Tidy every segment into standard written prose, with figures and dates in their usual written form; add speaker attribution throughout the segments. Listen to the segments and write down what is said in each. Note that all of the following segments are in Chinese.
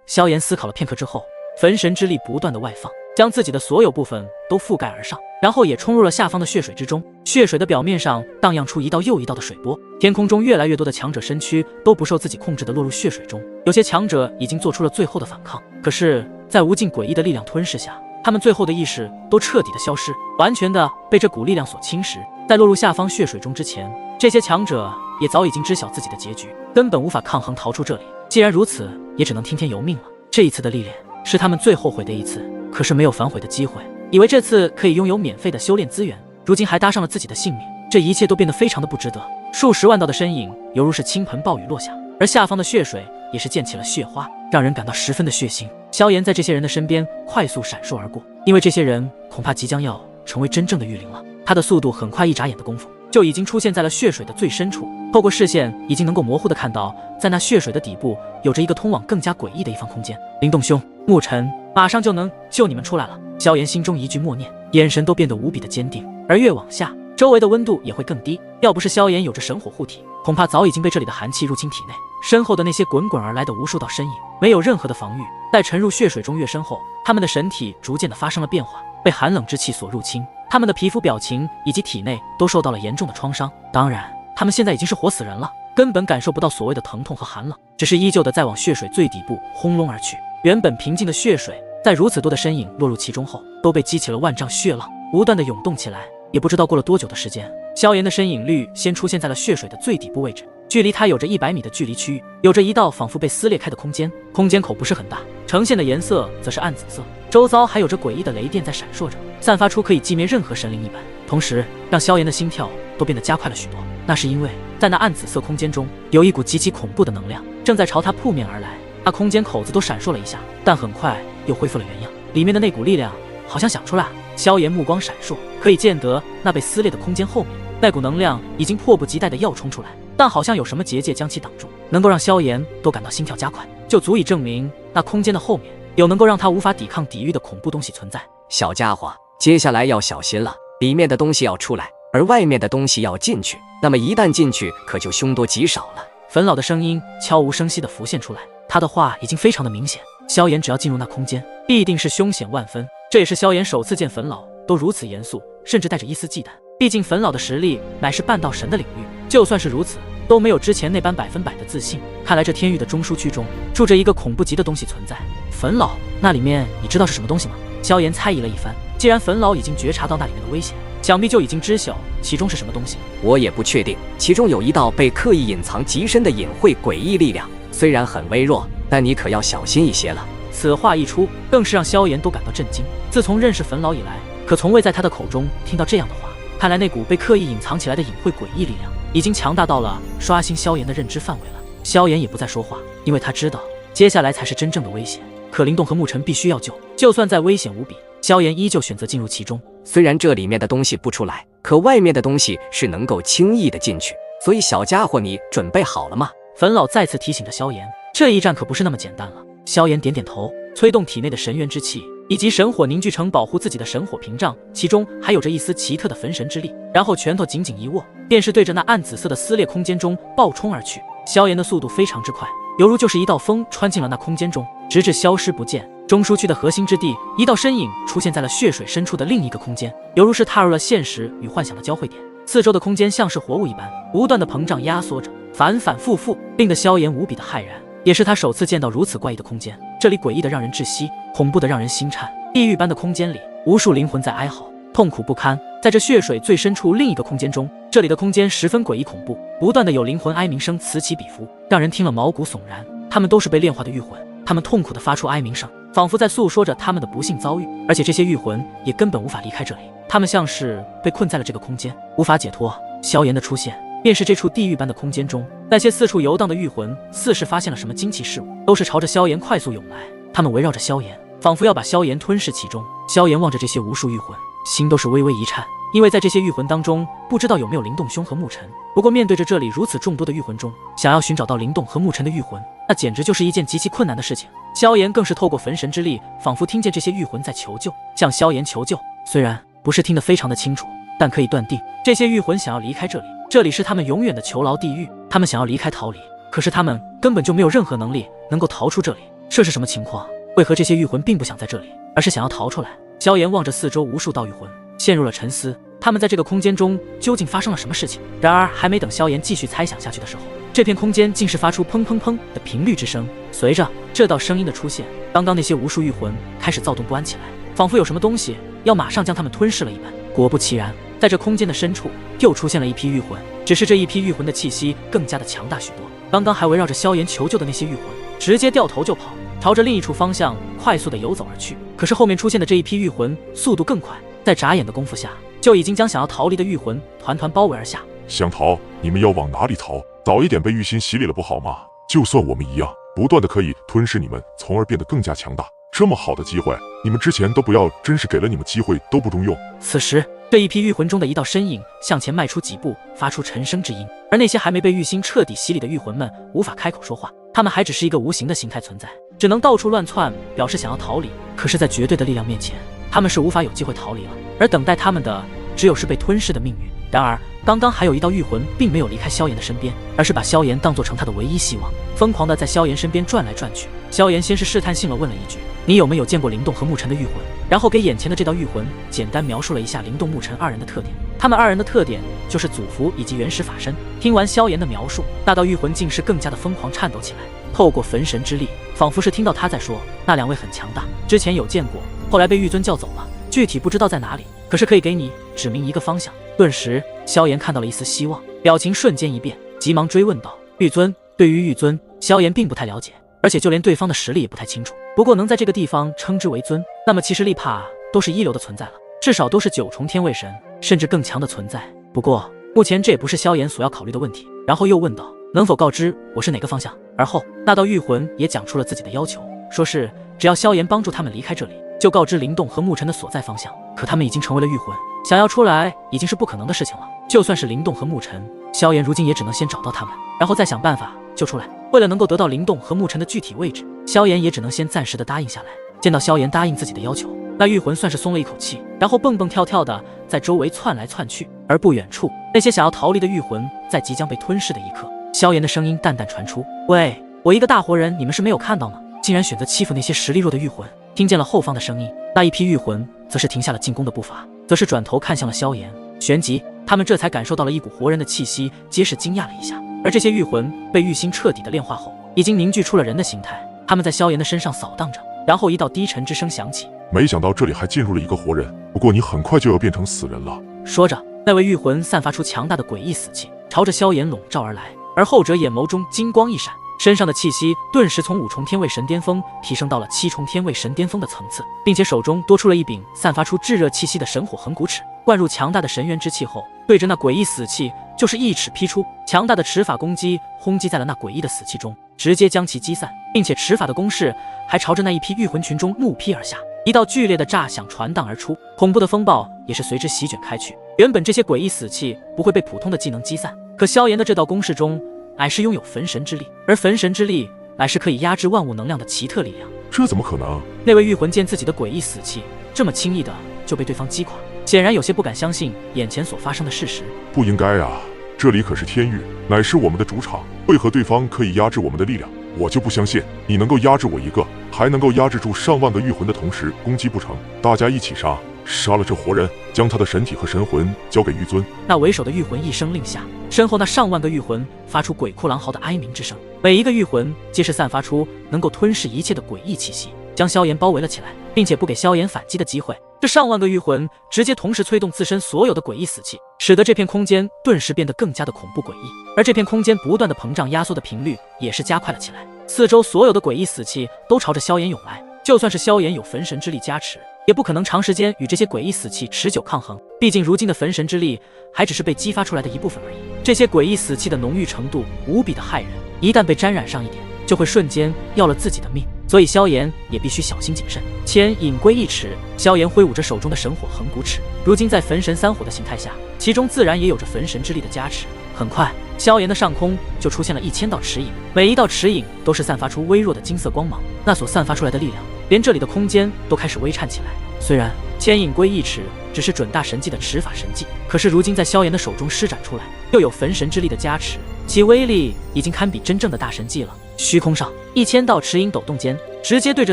Speaker 1: 萧炎思考了片刻之后，焚神之力不断的外放，将自己的所有部分都覆盖而上，然后也冲入了下方的血水之中。血水的表面上荡漾出一道又一道的水波，天空中越来越多的强者身躯都不受自己控制的落入血水中，有些强者已经做出了最后的反抗，可是，在无尽诡异的力量吞噬下，他们最后的意识都彻底的消失，完全的被这股力量所侵蚀。在落入下方血水中之前，这些强者也早已经知晓自己的结局，根本无法抗衡逃出这里。既然如此，也只能听天由命了。这一次的历练是他们最后悔的一次，可是没有反悔的机会。以为这次可以拥有免费的修炼资源，如今还搭上了自己的性命，这一切都变得非常的不值得。数十万道的身影犹如是倾盆暴雨落下，而下方的血水也是溅起了血花，让人感到十分的血腥。萧炎在这些人的身边快速闪烁而过，因为这些人恐怕即将要成为真正的御灵了。他的速度很快，一眨眼的功夫就已经出现在了血水的最深处，透过视线已经能够模糊的看到，在那血水的底部有着一个通往更加诡异的一方空间。灵动兄、沐尘马上就能救你们出来了。萧炎心中一句默念，眼神都变得无比的坚定，而越往下，周围的温度也会更低。要不是萧炎有着神火护体，恐怕早已经被这里的寒气入侵体内。身后的那些滚滚而来的无数道身影，没有任何的防御，在沉入血水中越深后，他们的神体逐渐的发生了变化，被寒冷之气所入侵，他们的皮肤、表情以及体内都受到了严重的创伤。当然，他们现在已经是活死人了，根本感受不到所谓的疼痛和寒冷，只是依旧的在往血水最底部轰隆而去。原本平静的血水，在如此多的身影落入其中后，都被激起了万丈血浪，不断的涌动起来。也不知道过了多久的时间，萧炎的身影率先出现在了血水的最底部位置，距离他有着100米的距离区域，有着一道仿佛被撕裂开的空间，空间口不是很大，呈现的颜色则是暗紫色，周遭还有着诡异的雷电在闪烁着，散发出可以寂灭任何神灵一般，同时让萧炎的心跳都变得加快了许多。那是因为在那暗紫色空间中，有一股极其恐怖的能量正在朝他扑面而来，那空间口子都闪烁了一下，但很快又恢复了原样，里面的那股力量好像想出来。萧炎目光闪烁，可以见得那被撕裂的空间后面，那股能量已经迫不及待的要冲出来，但好像有什么结界将其挡住，能够让萧炎都感到心跳加快，就足以证明那空间的后面有能够让他无法抵抗抵御的恐怖东西存在。
Speaker 2: 小家伙，接下来要小心了，里面的东西要出来，而外面的东西要进去，那么一旦进去，可就凶多吉少了。
Speaker 1: 冯老的声音悄无声息地浮现出来，他的话已经非常的明显，萧炎只要进入那空间，必定是凶险万分。这也是萧炎首次见冯老都如此严肃，甚至带着一丝忌惮。毕竟冯老的实力乃是半道神的领域，就算是如此，都没有之前那般100%的自信。看来这天域的中枢区中住着一个恐怖级的东西存在。冯老，那里面你知道是什么东西吗？萧炎猜疑了一番，既然冯老已经觉察到那里面的危险，想必就已经知晓其中是什么东西。
Speaker 2: 我也不确定，其中有一道被刻意隐藏极深的隐晦诡异力量，虽然很微弱，但你可要小心一些了。
Speaker 1: 此话一出，更是让萧炎都感到震惊。自从认识冯老以来，可从未在他的口中听到这样的话。看来那股被刻意隐藏起来的隐晦诡异力量，已经强大到了刷新萧炎的认知范围了。萧炎也不再说话，因为他知道接下来才是真正的危险。可灵动和沐尘必须要救，就算再危险无比，萧炎依旧选择进入其中。
Speaker 2: 虽然这里面的东西不出来，可外面的东西是能够轻易的进去，所以小家伙，你准备好了吗？
Speaker 1: 冯老再次提醒着萧炎，这一战可不是那么简单了。萧炎点点头，催动体内的神元之气以及神火凝聚成保护自己的神火屏障，其中还有着一丝奇特的焚神之力，然后拳头紧紧一握，便是对着那暗紫色的撕裂空间中暴冲而去。萧炎的速度非常之快，犹如就是一道风穿进了那空间中，直至消失不见。中枢区的核心之地，一道身影出现在了血水深处的另一个空间，犹如是踏入了现实与幻想的交汇点。四周的空间像是活物一般，不断的膨胀压缩着，反反复复，令得萧炎无比的骇然。也是他首次见到如此怪异的空间，这里诡异的让人窒息，恐怖的让人心颤。地狱般的空间里，无数灵魂在哀嚎，痛苦不堪。在这血水最深处另一个空间中，这里的空间十分诡异恐怖，不断的有灵魂哀鸣声此起彼伏，让人听了毛骨悚然。他们都是被炼化的狱魂，他们痛苦地发出哀鸣声，仿佛在诉说着他们的不幸遭遇。而且这些狱魂也根本无法离开这里，他们像是被困在了这个空间，无法解脱。萧炎的出现便是这处地狱般的空间中，那些四处游荡的狱魂似是发现了什么惊奇事物，都是朝着萧炎快速涌来。他们围绕着萧炎，仿佛要把萧炎吞噬其中。萧炎望着这些无数狱魂，心都是微微一颤，因为在这些狱魂当中，不知道有没有灵动兄和沐尘。不过面对着这里如此众多的狱魂中，想要寻找到灵动和沐尘的狱魂，那简直就是一件极其困难的事情。萧炎更是透过焚神之力，仿佛听见这些狱魂在求救，向萧炎求救。虽然不是听得非常的清楚，但可以断定，这些狱魂想要离开这里，这里是他们永远的囚牢地狱。他们想要离开逃离，可是他们根本就没有任何能力能够逃出这里。这是什么情况？为何这些御魂并不想在这里，而是想要逃出来？萧炎望着四周无数道御魂，陷入了沉思。他们在这个空间中究竟发生了什么事情？然而还没等萧炎继续猜想下去的时候，这片空间竟是发出砰砰砰的频率之声。随着这道声音的出现，刚刚那些无数御魂开始躁动不安起来，仿佛有什么东西要马上将他们吞噬了一般。果不其然，在这空间的深处又出现了一批御魂，只是这一批御魂的气息更加的强大许多。刚刚还围绕着萧炎求救的那些御魂，直接掉头就跑，朝着另一处方向快速的游走而去。可是后面出现的这一批御魂速度更快，在眨眼的功夫下，就已经将想要逃离的御魂团团包围而下。
Speaker 3: 想逃，你们要往哪里逃？早一点被玉心洗礼了不好吗？就算我们一样，不断的可以吞噬你们，从而变得更加强大。这么好的机会，你们之前都不要，真是给了你们机会都不中用。
Speaker 1: 此时，这一批御魂中的一道身影向前迈出几步，发出沉声之音。而那些还没被玉心彻底洗礼的御魂们无法开口说话，他们还只是一个无形的形态存在，只能到处乱窜，表示想要逃离。可是，在绝对的力量面前，他们是无法有机会逃离了，而等待他们的只有是被吞噬的命运。然而，刚刚还有一道御魂并没有离开萧炎的身边，而是把萧炎当作成他的唯一希望，疯狂地在萧炎身边转来转去。萧炎先是试探性地问了一句：“你有没有见过灵动和沐尘的御魂？”然后给眼前的这道御魂简单描述了一下灵动、沐尘二人的特点。他们二人的特点就是祖符以及原始法身。听完萧炎的描述，那道御魂竟是更加的疯狂颤抖起来，透过焚神之力，仿佛是听到他在说：“那两位很强大，之前有见过，后来被玉尊叫走了，具体不知道在哪里，可是可以给你指明一个方向。”顿时，萧炎看到了一丝希望，表情瞬间一变，急忙追问道：“玉尊？”对于玉尊，萧炎并不太了解，而且就连对方的实力也不太清楚。不过能在这个地方称之为尊，那么其实力怕都是一流的存在了，至少都是9重天位神，甚至更强的存在。不过目前这也不是萧炎所要考虑的问题。然后又问道：“能否告知我是哪个方向？”而后那道御魂也讲出了自己的要求，说是只要萧炎帮助他们离开这里，就告知灵动和沐尘的所在方向。可他们已经成为了御魂，想要出来已经是不可能的事情了。就算是灵动和沐尘，萧炎如今也只能先找到他们，然后再想办法救出来。为了能够得到灵动和沐尘的具体位置，萧炎也只能先暂时的答应下来。见到萧炎答应自己的要求，那御魂算是松了一口气，然后蹦蹦跳跳的在周围窜来窜去。而不远处，那些想要逃离的御魂在即将被吞噬的一刻，萧炎的声音淡淡传出：“喂，我一个大活人，你们是没有看到吗？竟然选择欺负那些实力弱的御魂。”听见了后方的声音，那一批御魂则是停下了进攻的步伐，则是转头看向了萧炎。旋即，他们这才感受到了一股活人的气息，皆是惊讶了一下。而这些御魂被玉心彻底的炼化后，已经凝聚出了人的形态，他们在萧炎的身上扫荡着。然后一道低沉之声响起：“
Speaker 3: 没想到这里还进入了一个活人，不过你很快就要变成死人了。”
Speaker 1: 说着，那位御魂散发出强大的诡异死气，朝着萧炎笼罩而来。而后者眼眸中金光一闪，身上的气息顿时从5重天位神巅峰提升到了7重天位神巅峰的层次，并且手中多出了一柄散发出炙热气息的神火横骨尺。灌入强大的神元之气后，对着那诡异死气就是一尺劈出，强大的持法攻击轰击在了那诡异的死气中，直接将其击散，并且持法的攻势还朝着那一批御魂群中怒劈而下。一道剧烈的炸响传荡而出，恐怖的风暴也是随之席卷开去。原本这些诡异死气不会被普通的技能击散，可萧炎的这道攻势中乃是拥有焚神之力，而焚神之力乃是可以压制万物能量的奇特力量。
Speaker 3: 这怎么可能？
Speaker 1: 那位御魂见自己的诡异死气这么轻易的就被对方击垮，显然有些不敢相信眼前所发生的事实。
Speaker 3: 不应该啊，这里可是天域，乃是我们的主场，为何对方可以压制我们的力量？我就不相信你能够压制我一个，还能够压制住上万个御魂的同时攻击不成。大家一起杀了这活人，将他的神体和神魂交给玉尊。
Speaker 1: 那为首的御魂一声令下，身后那上万个御魂发出鬼哭狼嚎的哀鸣之声，每一个御魂皆是散发出能够吞噬一切的诡异气息，将萧炎包围了起来，并且不给萧炎反击的机会。这上万个御魂直接同时催动自身所有的诡异死气，使得这片空间顿时变得更加的恐怖诡异。而这片空间不断的膨胀压缩的频率也是加快了起来，四周所有的诡异死气都朝着萧炎涌来。就算是萧炎有焚神之力加持，也不可能长时间与这些诡异死气持久抗衡，毕竟如今的焚神之力还只是被激发出来的一部分而已。这些诡异死气的浓郁程度无比的骇人，一旦被沾染上一点，就会瞬间要了自己的命，所以萧炎也必须小心谨慎。牵引归一尺，萧炎挥舞着手中的神火横骨尺，如今在焚神3火的形态下，其中自然也有着焚神之力的加持。很快，萧炎的上空就出现了1000道尺影，每一道尺影都是散发出微弱的金色光芒，那所散发出来的力量，连这里的空间都开始微颤起来。虽然牵引归一尺只是准大神技的持法神技，可是如今在萧炎的手中施展出来，又有焚神之力的加持，其威力已经堪比真正的大神技了。虚空上，1000道尺影抖动间，直接对着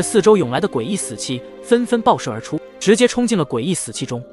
Speaker 1: 四周涌来的诡异死气纷纷爆射而出，直接冲进了诡异死气中。